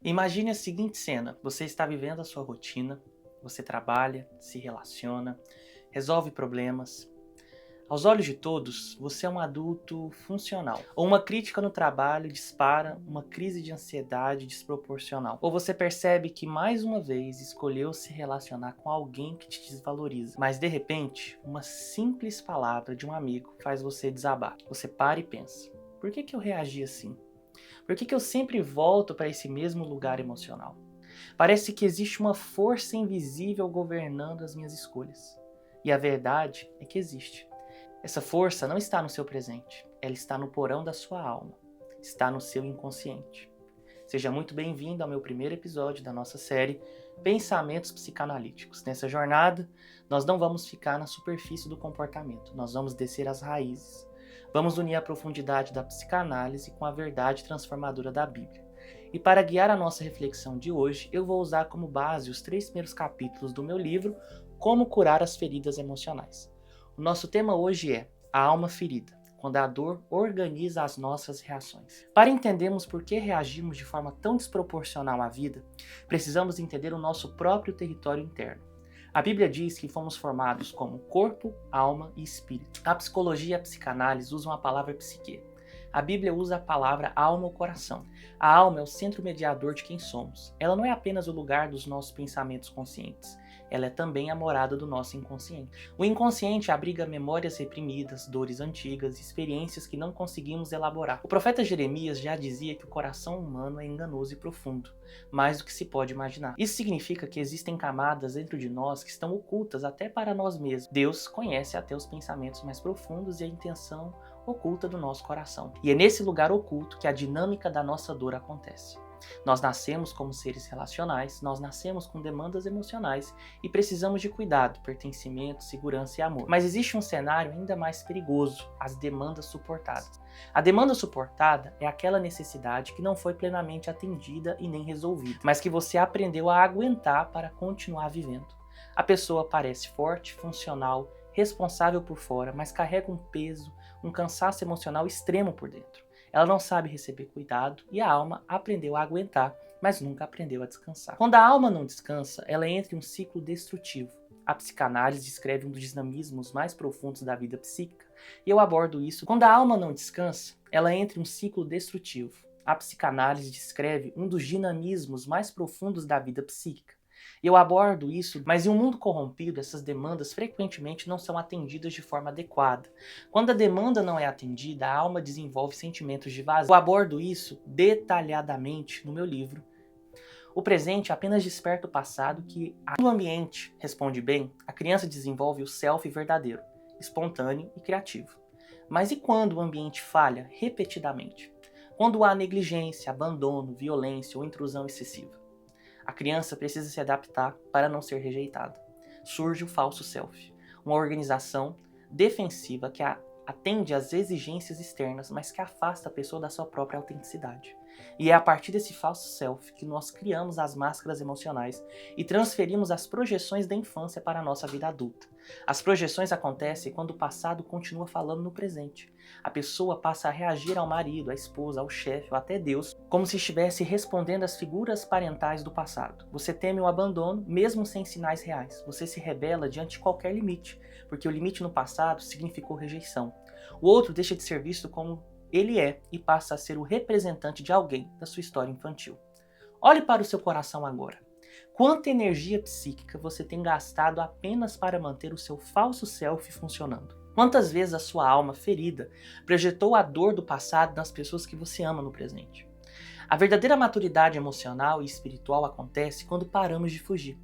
Imagine a seguinte cena: você está vivendo a sua rotina, você trabalha, se relaciona, resolve problemas. Aos olhos de todos, você é um adulto funcional. Ou uma crítica no trabalho dispara uma crise de ansiedade desproporcional. Ou você percebe que mais uma vez escolheu se relacionar com alguém que te desvaloriza. Mas de repente, uma simples palavra de um amigo faz você desabar. Você para e pensa: por que eu reagi assim? Por que eu sempre volto para esse mesmo lugar emocional? Parece que existe uma força invisível governando as minhas escolhas. E a verdade é que existe. Essa força não está no seu presente, ela está no porão da sua alma, está no seu inconsciente. Seja muito bem-vindo ao meu primeiro episódio da nossa série Pensamentos Psicanalíticos. Nessa jornada, nós não vamos ficar na superfície do comportamento, nós vamos descer às raízes. Vamos unir a profundidade da psicanálise com a verdade transformadora da Bíblia. E para guiar a nossa reflexão de hoje, eu vou usar como base os 3 primeiros capítulos do meu livro Como Curar as Feridas Emocionais. O nosso tema hoje é a alma ferida, quando a dor organiza as nossas reações. Para entendermos por que reagimos de forma tão desproporcional à vida, precisamos entender o nosso próprio território interno. A Bíblia diz que fomos formados como corpo, alma e espírito. A psicologia e a psicanálise usam a palavra psique. A Bíblia usa a palavra alma ou coração. A alma é o centro mediador de quem somos. Ela não é apenas o lugar dos nossos pensamentos conscientes. Ela é também a morada do nosso inconsciente. O inconsciente abriga memórias reprimidas, dores antigas, experiências que não conseguimos elaborar. O profeta Jeremias já dizia que o coração humano é enganoso e profundo, mais do que se pode imaginar. Isso significa que existem camadas dentro de nós que estão ocultas até para nós mesmos. Deus conhece até os pensamentos mais profundos e a intenção oculta do nosso coração. E é nesse lugar oculto que a dinâmica da nossa dor acontece. Nós nascemos como seres relacionais, nós nascemos com demandas emocionais e precisamos de cuidado, pertencimento, segurança e amor. Mas existe um cenário ainda mais perigoso: as demandas suportadas. A demanda suportada é aquela necessidade que não foi plenamente atendida e nem resolvida, mas que você aprendeu a aguentar para continuar vivendo. A pessoa parece forte, funcional, responsável por fora, mas carrega um peso, um cansaço emocional extremo por dentro. Ela não sabe receber cuidado e a alma aprendeu a aguentar, mas nunca aprendeu a descansar. Quando a alma não descansa, ela entra em um ciclo destrutivo. A psicanálise descreve um dos dinamismos mais profundos da vida psíquica, e eu abordo isso. Quando a alma não descansa, ela entra em um ciclo destrutivo. A psicanálise descreve um dos dinamismos mais profundos da vida psíquica. Eu abordo isso, mas em um mundo corrompido, essas demandas frequentemente não são atendidas de forma adequada. Quando a demanda não é atendida, a alma desenvolve sentimentos de vazio. Eu abordo isso detalhadamente no meu livro. O presente apenas desperta o passado que, quando o ambiente responde bem, a criança desenvolve o self verdadeiro, espontâneo e criativo. Mas e quando o ambiente falha repetidamente? Quando há negligência, abandono, violência ou intrusão excessiva? A criança precisa se adaptar para não ser rejeitada. Surge o falso self, uma organização defensiva que atende às exigências externas, mas que afasta a pessoa da sua própria autenticidade. E é a partir desse falso self que nós criamos as máscaras emocionais e transferimos as projeções da infância para a nossa vida adulta. As projeções acontecem quando o passado continua falando no presente. A pessoa passa a reagir ao marido, à esposa, ao chefe ou até Deus, como se estivesse respondendo às figuras parentais do passado. Você teme o abandono, mesmo sem sinais reais. Você se rebela diante de qualquer limite, porque o limite no passado significou rejeição. O outro deixa de ser visto como ele é e passa a ser o representante de alguém da sua história infantil. Olhe para o seu coração agora. Quanta energia psíquica você tem gastado apenas para manter o seu falso self funcionando? Quantas vezes a sua alma ferida projetou a dor do passado nas pessoas que você ama no presente? A verdadeira maturidade emocional e espiritual acontece quando paramos de fugir.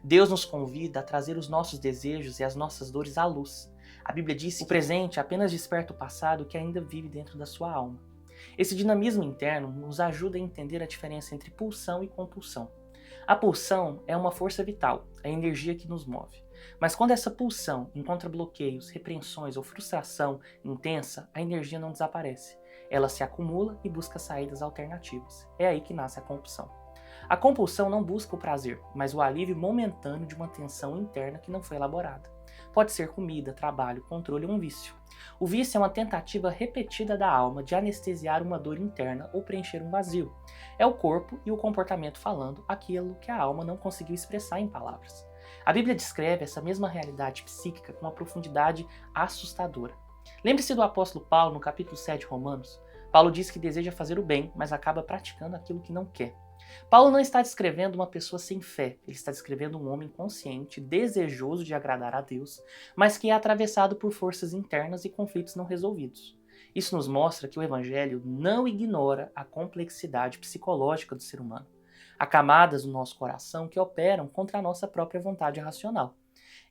Deus nos convida a trazer os nossos desejos e as nossas dores à luz. A Bíblia diz que o presente apenas desperta o passado que ainda vive dentro da sua alma. Esse dinamismo interno nos ajuda a entender a diferença entre pulsão e compulsão. A pulsão é uma força vital, a energia que nos move. Mas quando essa pulsão encontra bloqueios, repreensões ou frustração intensa, a energia não desaparece. Ela se acumula e busca saídas alternativas. É aí que nasce a compulsão. A compulsão não busca o prazer, mas o alívio momentâneo de uma tensão interna que não foi elaborada. Pode ser comida, trabalho, controle ou um vício. O vício é uma tentativa repetida da alma de anestesiar uma dor interna ou preencher um vazio. É o corpo e o comportamento falando aquilo que a alma não conseguiu expressar em palavras. A Bíblia descreve essa mesma realidade psíquica com uma profundidade assustadora. Lembre-se do apóstolo Paulo no capítulo 7 de Romanos. Paulo diz que deseja fazer o bem, mas acaba praticando aquilo que não quer. Paulo não está descrevendo uma pessoa sem fé, ele está descrevendo um homem consciente, desejoso de agradar a Deus, mas que é atravessado por forças internas e conflitos não resolvidos. Isso nos mostra que o Evangelho não ignora a complexidade psicológica do ser humano. Há camadas no nosso coração que operam contra a nossa própria vontade racional.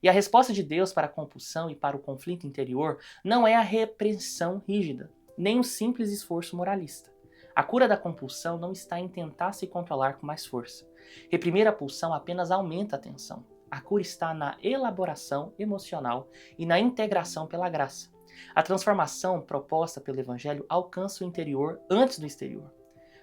E a resposta de Deus para a compulsão e para o conflito interior não é a repreensão rígida, nem um simples esforço moralista. A cura da compulsão não está em tentar se controlar com mais força. Reprimir a pulsão apenas aumenta a tensão. A cura está na elaboração emocional e na integração pela graça. A transformação proposta pelo Evangelho alcança o interior antes do exterior.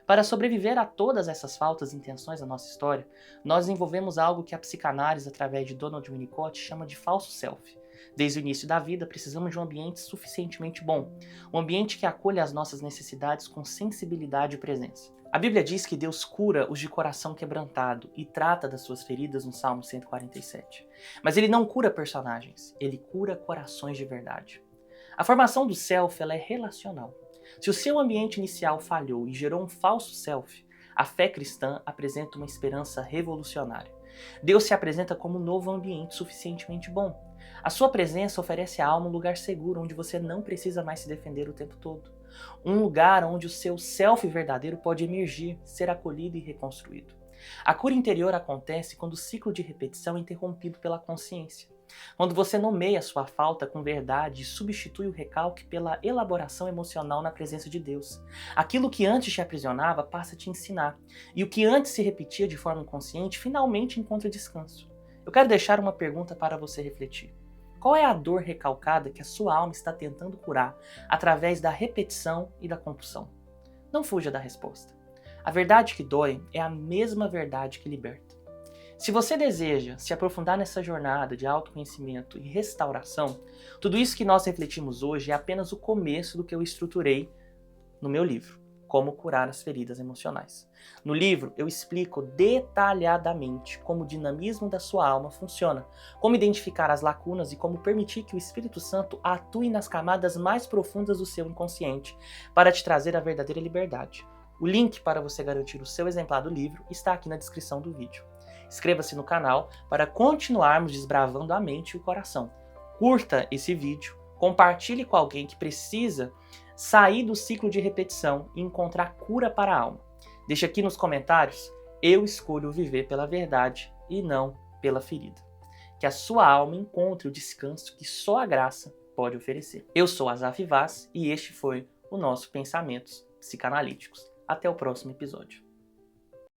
Para sobreviver a todas essas faltas e intenções da nossa história, nós desenvolvemos algo que a psicanálise, através de Donald Winnicott, chama de falso self. Desde o início da vida, precisamos de um ambiente suficientemente bom, um ambiente que acolha as nossas necessidades com sensibilidade e presença. A Bíblia diz que Deus cura os de coração quebrantado e trata das suas feridas no Salmo 147. Mas ele não cura personagens, ele cura corações de verdade. A formação do self ela é relacional. Se o seu ambiente inicial falhou e gerou um falso self, a fé cristã apresenta uma esperança revolucionária. Deus se apresenta como um novo ambiente suficientemente bom. A sua presença oferece à alma um lugar seguro onde você não precisa mais se defender o tempo todo. Um lugar onde o seu self verdadeiro pode emergir, ser acolhido e reconstruído. A cura interior acontece quando o ciclo de repetição é interrompido pela consciência. Quando você nomeia sua falta com verdade e substitui o recalque pela elaboração emocional na presença de Deus. Aquilo que antes te aprisionava passa a te ensinar, e o que antes se repetia de forma inconsciente finalmente encontra descanso. Eu quero deixar uma pergunta para você refletir. Qual é a dor recalcada que a sua alma está tentando curar através da repetição e da compulsão? Não fuja da resposta. A verdade que dói é a mesma verdade que liberta. Se você deseja se aprofundar nessa jornada de autoconhecimento e restauração, tudo isso que nós refletimos hoje é apenas o começo do que eu estruturei no meu livro, Como Curar as Feridas Emocionais. No livro, eu explico detalhadamente como o dinamismo da sua alma funciona, como identificar as lacunas e como permitir que o Espírito Santo atue nas camadas mais profundas do seu inconsciente para te trazer a verdadeira liberdade. O link para você garantir o seu exemplar do livro está aqui na descrição do vídeo. Inscreva-se no canal para continuarmos desbravando a mente e o coração. Curta esse vídeo, compartilhe com alguém que precisa sair do ciclo de repetição e encontrar cura para a alma. Deixe aqui nos comentários, eu escolho viver pela verdade e não pela ferida. Que a sua alma encontre o descanso que só a graça pode oferecer. Eu sou Asaf Vaz e este foi o nosso Pensamentos Psicanalíticos. Até o próximo episódio.